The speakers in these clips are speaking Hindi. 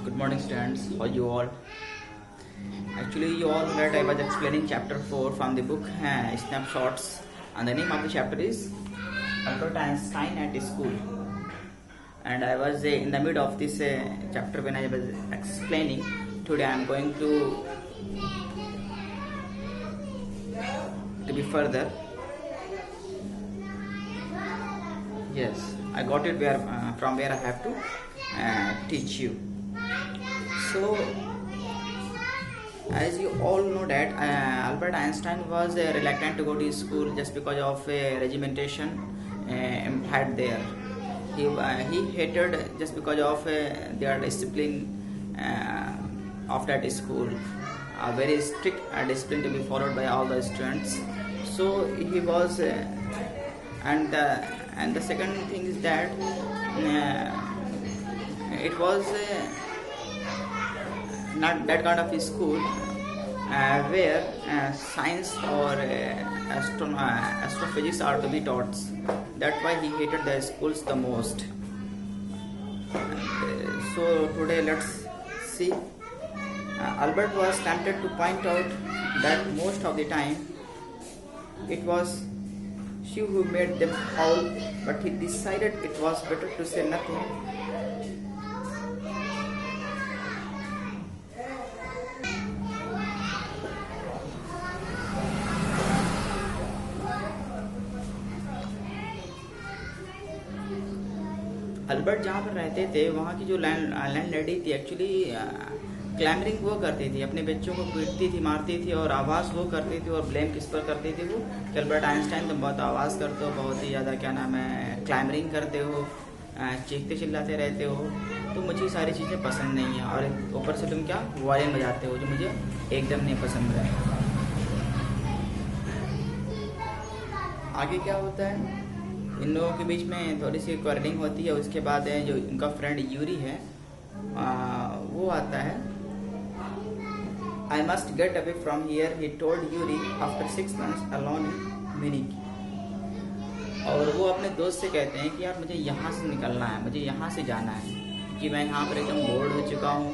Good morning, students. How you all? Actually, you all know that I was explaining chapter 4 from the book Snapshots, and the name of the chapter is Albert Einstein at School. And I was in the middle of this chapter when I was explaining. Today I am going to be further. Yes, I got it from where I have to teach you. So, as you all know that Albert Einstein was reluctant to go to school just because of regimentation had there. He hated just because of their discipline of that school, a very strict discipline to be followed by all the students. So he was, and the second thing is that it was not that kind of school where science or astrophysics are to be taught. That's why he hated the schools the most. So today let's see. Albert was tempted to point out that most of the time it was she who made them howl, but he decided it was better to say nothing. Albert जहाँ पर रहते थे वहाँ की जो लैंड लेडी थी एक्चुअली क्लैमरिंग वो करती थी, अपने बच्चों को पीटती थी, मारती थी और आवाज़ वो करती थी। और ब्लेम किस पर करती थी वो कि अल्बर्ट आइंस्टाइन तुम बहुत आवाज़ करते हो, बहुत ही ज़्यादा क्या नाम है क्लैमरिंग करते हो, चीखते चिल्लाते रहते हो, तो मुझे सारी चीज़ें पसंद नहीं है। और ऊपर से तुम क्या वायलिन बजाते हो जो मुझे एकदम नहीं पसंद है। आगे क्या होता है, इन लोगों के बीच में थोड़ी सी क्वारलिंग होती है। उसके बाद है जो इनका फ्रेंड यूरी है वो आता है। I must get away from here, he told Yuri after 6 months alone in Munich. और वो अपने दोस्त से कहते हैं कि यार मुझे यहाँ से निकलना है, मुझे यहाँ से जाना है, क्योंकि मैं यहाँ पर एकदम बोर्ड हो चुका हूँ।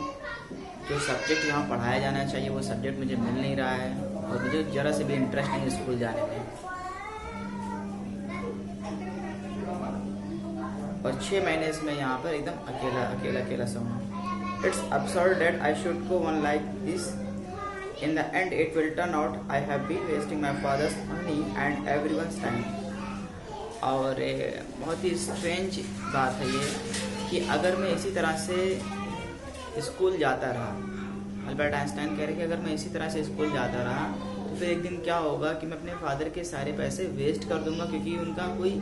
जो सब्जेक्ट यहाँ पढ़ाया जाना चाहिए वो सब्जेक्ट मुझे मिल नहीं रहा है और मुझे ज़रा से भी इंटरेस्ट नहीं है स्कूल जाने में। और 6 महीने से मैं यहाँ पर एकदम अकेला सा हूँ। It's absurd that I should go on like this. In the end, it will turn out I have been wasting my father's money and everyone's time. और बहुत ही स्ट्रेंज बात है ये कि अगर मैं इसी तरह से स्कूल जाता रहा, अल्बर्ट आइंस्टाइन कह रहे कि अगर मैं इसी तरह से स्कूल जाता रहा तो फिर एक दिन क्या होगा कि मैं अपने फादर के सारे पैसे वेस्ट कर दूंगा, क्योंकि उनका कोई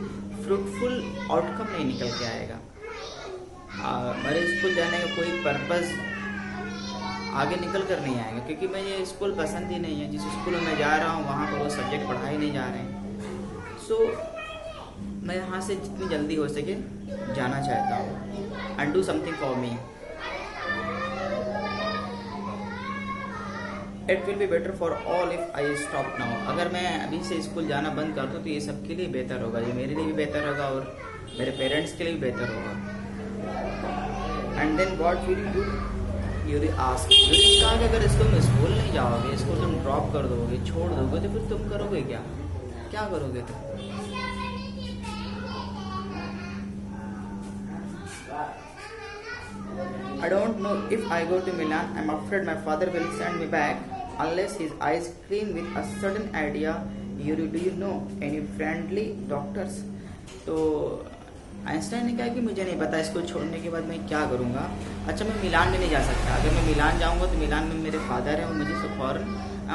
फ्रूटफुल आउटकम नहीं निकल के आएगा। मेरे स्कूल जाने का कोई पर्पस आगे निकल कर नहीं आएगा, क्योंकि मैं ये स्कूल पसंद ही नहीं है। जिस स्कूल में मैं जा रहा हूँ वहाँ पर वो सब्जेक्ट पढ़ाए नहीं जा रहे हैं। सो मैं यहाँ से जितनी जल्दी हो सके जाना चाहता हूँ and do something for me. It will be better for all if I stop now. अगर मैं अभी से स्कूल जाना बंद कर दूँ तो ये सबके लिए बेहतर होगा, ये मेरे लिए भी बेहतर होगा और मेरे पेरेंट्स के लिए भी बेहतर होगा। And then what will you do, Yuri ask. Yuri कहा कि अगर तुम स्कूल नहीं जाओगे, इसको तुम ड्रॉप कर दोगे, छोड़ दोगे, तो फिर तुम करोगे क्या करोगे तुम? I don't know if I go to Milan. I'm afraid my father will send me back unless his eyes clean with a certain idea. Yuri, do you know any friendly doctors? तो आइंस्टाइन ने कहा कि मुझे नहीं पता इसको छोड़ने के बाद मैं क्या करूँगा। अच्छा, मैं मिलान में नहीं जा सकता। अगर मैं मिलान जाऊँगा तो मिलान में मेरे फादर हैं और मुझे सब फ़ौरन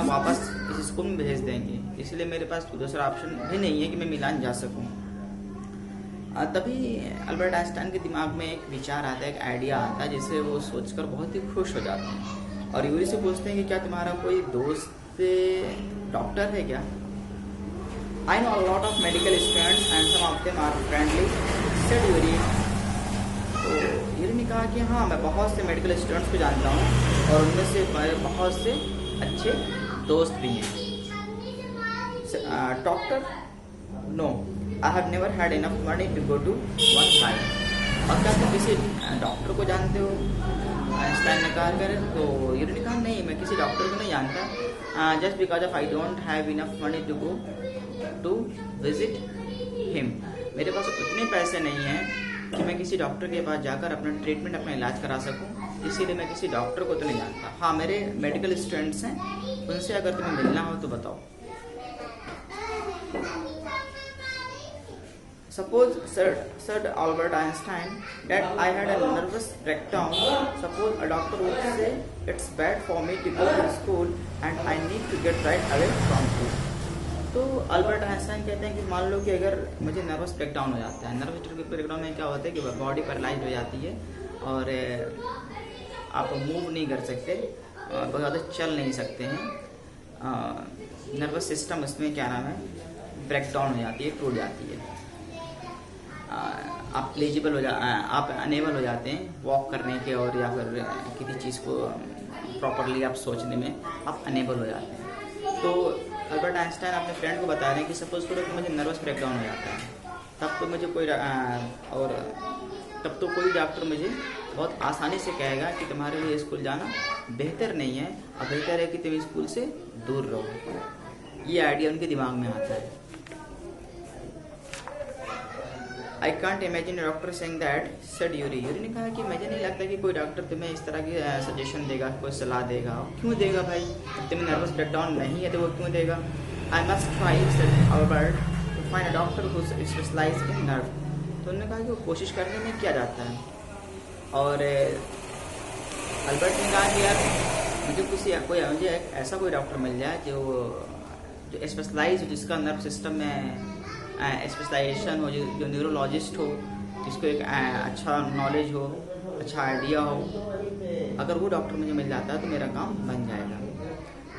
वापस इस स्कूल में भेज देंगे, इसलिए मेरे पास दूसरा ऑप्शन भी नहीं है कि मैं मिलान जा सकूँ। तभी अल्बर्ट आइंस्टाइन के दिमाग में एक विचार आता है, एक आइडिया आता है, जिससे वो सोचकर बहुत ही खुश हो जाते हैं और यूरी से पूछते हैं कि क्या तुम्हारा कोई दोस्त डॉक्टर है क्या? I know a lot of medical students and some of them are friendly, said Yuri. तो यूरी ने कहा कि हाँ, मैं बहुत से मेडिकल स्टूडेंट्स को जानता हूँ और उनमें से बहुत से अच्छे दोस्त भी हैं। Doctor? No, I have never had enough money to go to one side. और क्या तुम किसी डॉक्टर को जानते हो? आइंस्टाइन ने कहा करे, तो यूरी ने कहा नहीं, मैं किसी डॉक्टर को नहीं जानता, just because of I don't have enough money to go to visit him. मेरे पास उतने पैसे नहीं हैं कि मैं किसी डॉक्टर के पास जाकर अपना ट्रीटमेंट, अपना इलाज करा सकूं, इसीलिए मैं किसी डॉक्टर को तो नहीं जानता। हाँ, मेरे मेडिकल स्टूडेंट्स हैं, उनसे अगर तुम्हें मिलना हो तो बताओ। Suppose, said Albert Einstein, that I had a nervous breakdown. Suppose a doctor would say it's bad for me to go to school and I need to get right away from school. तो अल्बर्ट आइंस्टाइन कहते हैं कि मान लो कि अगर मुझे नर्वस ब्रेकडाउन हो जाता है, नर्वस ब्रेकडाउन में क्या होता है कि बॉडी पैरालाइज हो जाती है और आप मूव नहीं कर सकते, बहुत ज़्यादा चल नहीं सकते हैं, नर्वस सिस्टम इसमें क्या नाम है ब्रेकडाउन हो जाती है, टूट जाती है, आप एलिजिबल आप अनेबल हो जाते हैं वॉक करने के और या फिर किसी चीज़ को प्रॉपरली आप सोचने में आप अनेबल हो जाते हैं। तो अल्बर्ट आइंस्टाइन अपने फ्रेंड को बता रहे हैं कि सपोज करो कि मुझे नर्वस ब्रेकडाउन हो जाता है, तब तो मुझे कोई डॉक्टर मुझे बहुत आसानी से कहेगा कि तुम्हारे लिए स्कूल जाना बेहतर नहीं है और बेहतर है कि तुम स्कूल से दूर रहो। ये आइडिया उनके दिमाग में आता है। I can't imagine doctor saying that, said Yuri. Yuri ने कहा कि मुझे नहीं लगता कि कोई डॉक्टर तुम्हें इस तरह की सजेशन देगा, कोई सलाह देगा। क्यों देगा भाई, तुम्हें नर्वस ब्रेकडाउन नहीं है तो वो क्यों देगा। I must try, said Albert, to find a doctor who specialise in nerve. तो उन्होंने कहा कि वो कोशिश करने में क्या जाता है। और अल्बर्ट ने कहा कि यार मुझे ऐसा कोई डॉक्टर मिल जाए जो स्पेशलाइज हो, जिसका नर्व सिस्टम में स्पेशलाइजेशन हो, जो न्यूरोलॉजिस्ट हो, जिसको एक अच्छा नॉलेज हो, अच्छा आइडिया हो। अगर वो डॉक्टर मुझे मिल जाता है तो मेरा काम बन जाएगा।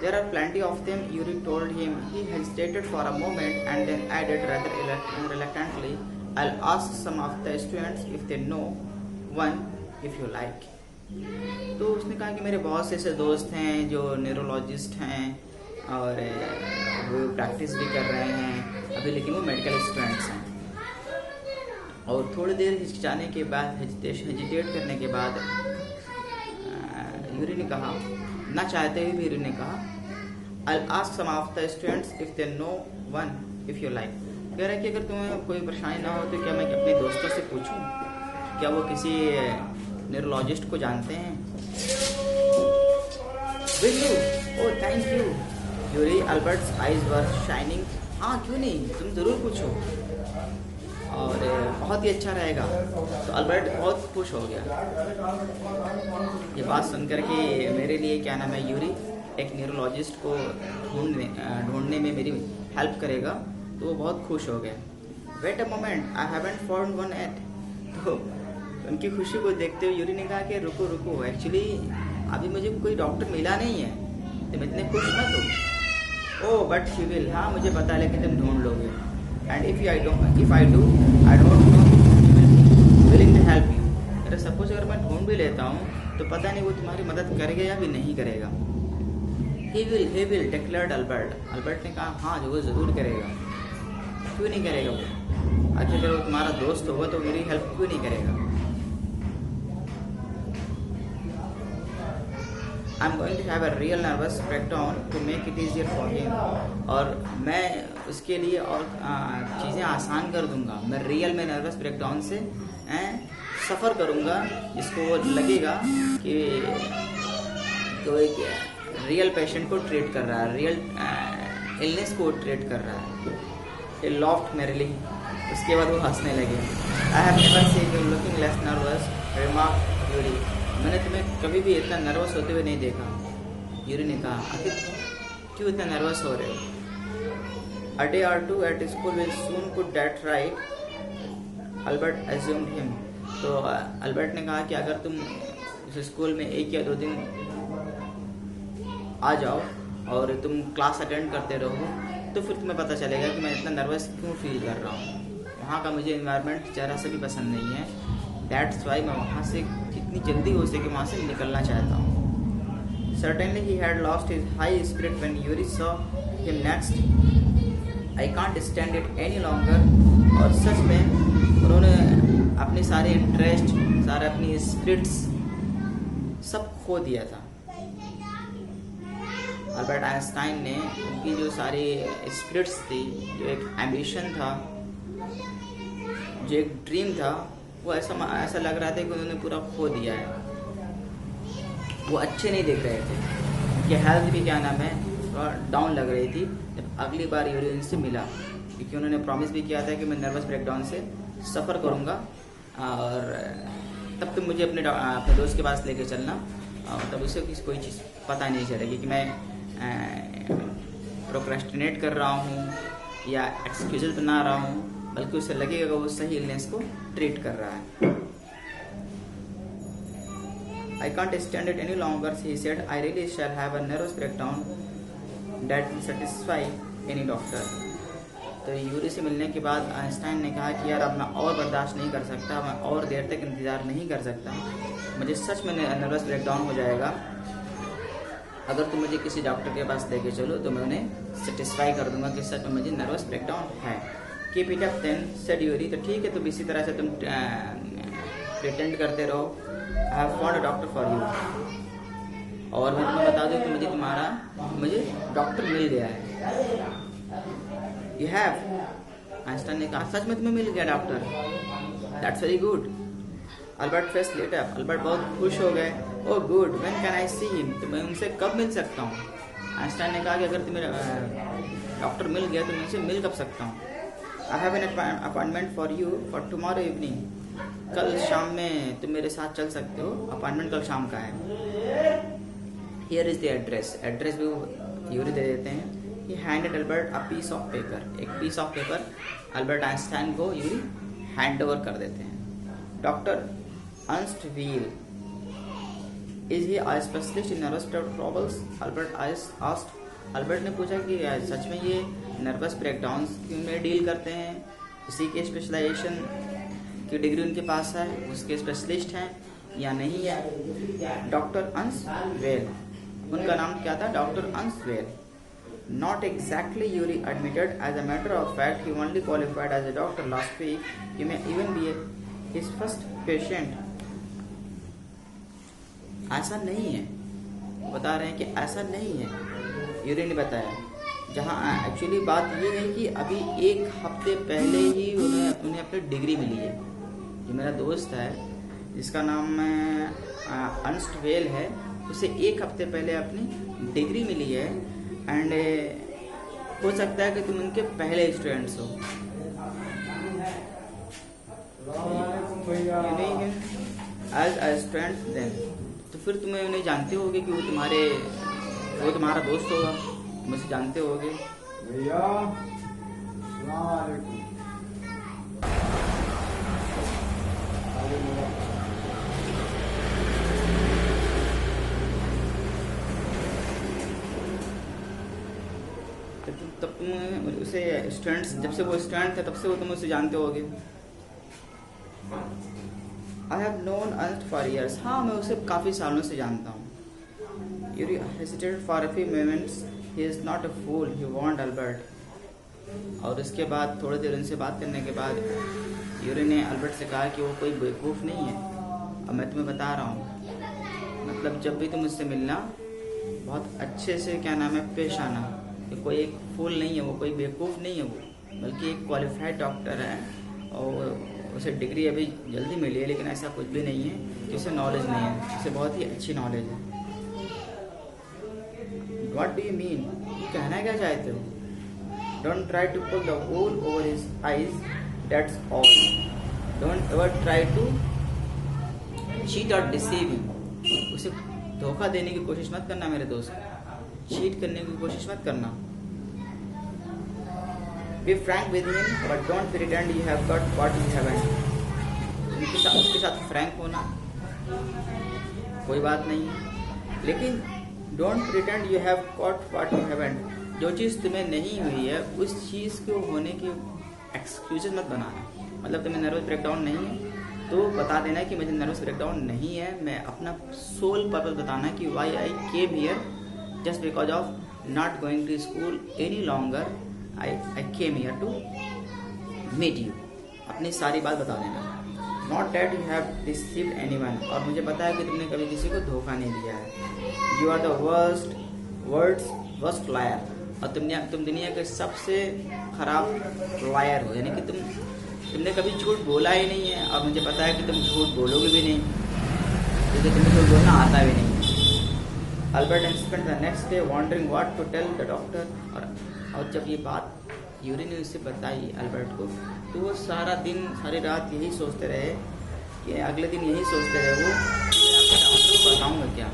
There are plenty of them, Yuri told him. He hesitated for a moment and then added rather reluctantly, I'll ask some of the students if they know one if you like. तो उसने कहा कि मेरे बहुत से ऐसे दोस्त हैं जो न्यूरोलॉजिस्ट हैं और वो प्रैक्टिस भी कर रहे हैं अभी, लेकिन वो मेडिकल स्टूडेंट्स हैं। और थोड़ी देर हिचकिचाने के बाद, हेजिटेट करने के बाद यूरी ने कहा, ना चाहते हुए भी यूरी ने कहा, I'll ask some of the students if they know one if you like. कह रहा है कि अगर तुम्हें कोई परेशानी ना हो तो क्या मैं अपने दोस्तों से पूछूं क्या वो किसी न्यूरोलॉजिस्ट को जानते हैं। Will you? Oh, thank you. Yuri, Albert's eyes were shining. हाँ क्यों नहीं, तुम ज़रूर पूछो और बहुत ही अच्छा रहेगा। तो अल्बर्ट बहुत खुश हो गया ये बात सुनकर कि मेरे लिए क्या नाम है यूरी एक न्यूरोलॉजिस्ट को ढूंढने में मेरी हेल्प करेगा। तो वो बहुत खुश हो गए। Wait a moment, I haven't found one yet. तो उनकी खुशी को देखते हुए यूरी ने कहा कि रुको रुको, एक्चुअली अभी मुझे कोई डॉक्टर मिला नहीं है, तुम इतने खुश मत हो। ओह बट ही विल, हाँ मुझे पता है लेकिन तुम ढूंढ लोगे। And if I do I don't know willing to help you. अगर सपोज अगर मैं ढूंढ भी लेता हूँ तो पता नहीं वो तुम्हारी मदद करेगा या भी नहीं करेगा। He will declared Albert. Albert ने कहा हाँ जो वो ज़रूर करेगा। क्यों नहीं करेगा वो, आखिर अगर वो तुम्हारा दोस्त होगा तो मेरी हेल्प क्यों नहीं करेगा। I am going to have a real nervous breakdown to make it easier for him. और मैं उसके लिए और चीज़ें आसान कर दूंगा। मैं रियल में नर्वस ब्रेकडाउन से सफ़र करूंगा, जिसको लगेगा कि तो एक रियल पेशेंट को ट्रीट कर रहा है, रियल इलनेस को ट्रीट कर रहा है। He laughed merrily. उसके बाद वो हंसने लगे। I have never seen you looking less nervous, remarked Yuri. मैंने तुम्हें कभी भी इतना नर्वस होते हुए नहीं देखा। यूरी ने कहा आखिर क्यों इतना नर्वस हो रहे हो। A day or two at school will soon put that right, Albert assumed him. तो अल्बर्ट ने कहा कि अगर तुम इस स्कूल में 1 या 2 दिन आ जाओ और तुम क्लास अटेंड करते रहो तो फिर तुम्हें पता चलेगा कि मैं इतना नर्वस क्यों फील कर रहा हूँ। वहाँ का मुझे इन्वायरमेंट ज़रा सा भी पसंद नहीं है। दैट्स वाई मैं वहाँ से जितनी जल्दी हो सके वहाँ से निकलना चाहता हूँ। Certainly he had lost his high spirit when Yuri saw him next. I can't stand it any longer. और सच में उन्होंने अपने सारे इंटरेस्ट, सारे अपनी स्पिरिट्स सब खो दिया था। अल्बर्ट आइंस्टाइन ने उनकी जो सारी स्पिरिट्स थी, जो एक एम्बिशन था, जो एक ड्रीम था, वो ऐसा लग रहा था कि उन्होंने पूरा खो दिया है। वो अच्छे नहीं दिख रहे थे, उनकी हेल्थ भी क्या नाम है थोड़ा डाउन लग रही थी। जब अगली बार यूरी उनसे मिला, क्योंकि उन्होंने प्रॉमिस भी किया था कि मैं नर्वस ब्रेकडाउन से सफ़र करूँगा और तब तुम मुझे अपने दोस्त के पास लेके चलना, और तब उसे कोई चीज़ पता नहीं चलेगी कि मैं प्रोक्रेस्टिनेट कर रहा हूँ या एक्सक्यूजेस बना रहा हूँ, बल्कि उसे लगेगा कि वो सही इलनेस को ट्रीट कर रहा है। I can't stand it any longer, he said. I really shall have a nervous breakdown that will satisfy any doctor. तो यूरी से मिलने के बाद आइंस्टाइन ने कहा कि यार अब मैं और बर्दाश्त नहीं कर सकता, मैं और देर तक इंतज़ार नहीं कर सकता, मुझे सच में नर्वस ब्रेकडाउन हो जाएगा। अगर तुम मुझे किसी डॉक्टर के पास लेके चलो तो मैं उन्हें सेटिस्फाई कर दूंगा कि सच में मुझे नर्वस ब्रेकडाउन है। Keep it up then said Yuri. तो ठीक है, तो इसी तरह से तुम प्रिटेंड करते रहो। I have found a doctor for you. और मैं तुम्हें बता दूं कि मुझे डॉक्टर मिल गया है। You have. आइंस्टाइन ने कहा सच में तुम्हें मिल गया doctor, that's very good. Albert face lit up. Albert बहुत खुश हो गए। Oh good, when can I see him. तो मैं उनसे कब मिल सकता हूँ? आइंस्टाइन ने कहा कि अगर तुम्हें डॉक्टर मिल गया तो मैं उनसे मिल कब सकता हूँ? I have an appointment for you for tomorrow evening. कल शाम में तुम मेरे साथ चल सकते हो, अपॉइंटमेंट कल शाम का है। Here is the address. Address भी यूरी दे देते हैं। He handed Albert a piece of paper. एक piece of paper Albert Einstein को यूरी हैंड ओवर कर देते हैं। Doctor Ernst Weil is he a specialist in nervous troubles? Albert asked। Albert ने पूछा कि सच में ये नर्वस ब्रेकडाउन में डील करते हैं, इसी के स्पेशलाइजेशन की डिग्री उनके पास है, उसके स्पेशलिस्ट हैं या नहीं है? डॉक्टर अर्नस्ट वेल, उनका नाम क्या था? Doctor Ernst well. Not exactly, Yuri admitted. As a matter of fact, he only qualified as a doctor last week. You may even be his first patient. ऐसा नहीं है, बता रहे हैं कि ऐसा नहीं है, यूरी ने बताया। जहाँ एक्चुअली बात ये है कि अभी एक हफ्ते पहले ही उन्हें अपनी डिग्री मिली है। जो मेरा दोस्त है जिसका नाम अर्नस्ट वेल है, उसे एक हफ्ते पहले अपनी डिग्री मिली है। एंड हो सकता है कि तुम उनके पहले स्टूडेंट्स हो। एज अ स्टूडेंट देन, तो फिर तुम्हें उन्हें जानते होगे कि वो तुम्हारा दोस्त होगा, तुम उसे जानते होगे। भैया तब तुम उसे स्टूडेंट्स, जब से वो स्टूडेंट थे तब से वो तुम उसे जानते होगे। I have known Ernst for years. हाँ, मैं उसे काफ़ी सालों से जानता हूँ। Yuri hesitated for a few moments. He is not a fool, he want Albert. और उसके बाद थोड़ी देर उनसे बात करने के बाद यूरी ने अल्बर्ट से कहा कि वो कोई बेवकूफ़ नहीं है, और मैं तुम्हें बता रहा हूँ, मतलब जब भी तुम उससे मिलना बहुत अच्छे से क्या नाम है पेश आना, कि कोई एक फूल नहीं है वो, कोई बेवकूफ़ नहीं है वो, बल्कि एक क्वालिफाइड डॉक्टर है और उसे डिग्री अभी जल्दी मिली है। लेकिन ऐसा कुछ भी नहीं है कि उसे नॉलेज नहीं है, उसे बहुत ही अच्छी नॉलेज है। What do you mean? कहना क्या चाहते हो? Don't try to pull the wool over his eyes, that's all. Don't ever try to cheat और डिसीव हिम। उसे धोखा देने की कोशिश मत करना मेरे दोस्त, चीट करने की कोशिश मत करना। Be frank with him, but don't pretend you have got what you haven't. उसके साथ फ्रैंक होना कोई बात नहीं है, लेकिन don't pretend you have got what you haven't. जो चीज़ तुम्हें नहीं हुई है उस चीज़ को होने के एक्सक्यूजेस मत बनाना। मतलब तुम्हें नर्वस ब्रेकडाउन नहीं है तो बता देना कि मुझे नर्वस ब्रेकडाउन नहीं है। मैं अपना सोल पर्पस बताना कि why I came here just because of not going to school any longer. I came here to meet you. अपनी सारी बात बता देना। Not that you have deceived anyone, और मुझे पता है कि तुमने कभी किसी को धोखा नहीं दिया है। You are the worst liar, और तुम दुनिया के सबसे खराब लायर हो, यानी कि तुमने कभी झूठ बोला ही नहीं है, और मुझे पता है कि तुम झूठ बोलोगे भी नहीं, क्योंकि तुम्हें झूठ बोलना आता भी नहीं है। Albert spent the next day wondering what to tell the doctor, और जब ये बात यूरी ने उससे बताई अल्बर्ट को, तो वो सारा दिन सारी रात यही सोचते रहे कि अगले दिन यही सोचते रहे वो कि मैं अपने डॉक्टर को बताऊंगा क्या।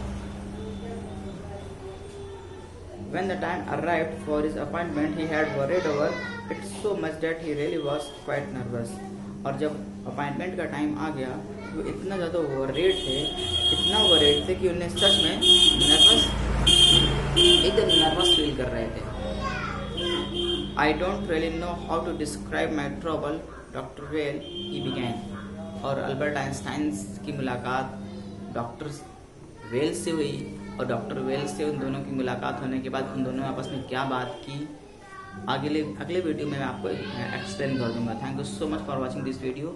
When the time arrived for his appointment, he had worried over it so much that he really was quite nervous. और जब अपॉइंटमेंट का टाइम आ गया, वो इतना ज़्यादा इतना वरीड थे कि उन्हें सच में एकदम नर्वस फील कर रहे थे। I don't really know how to describe my trouble, Dr. Weil, he began. और अल्बर्ट आइंस्टाइन की मुलाकात डॉक्टर वेल से हुई, और डॉक्टर वेल से उन दोनों की मुलाकात होने के बाद उन दोनों आपस में क्या बात की, अगले वीडियो में मैं आपको एक्सप्लेन कर दूंगा। Thank you so much for watching this video.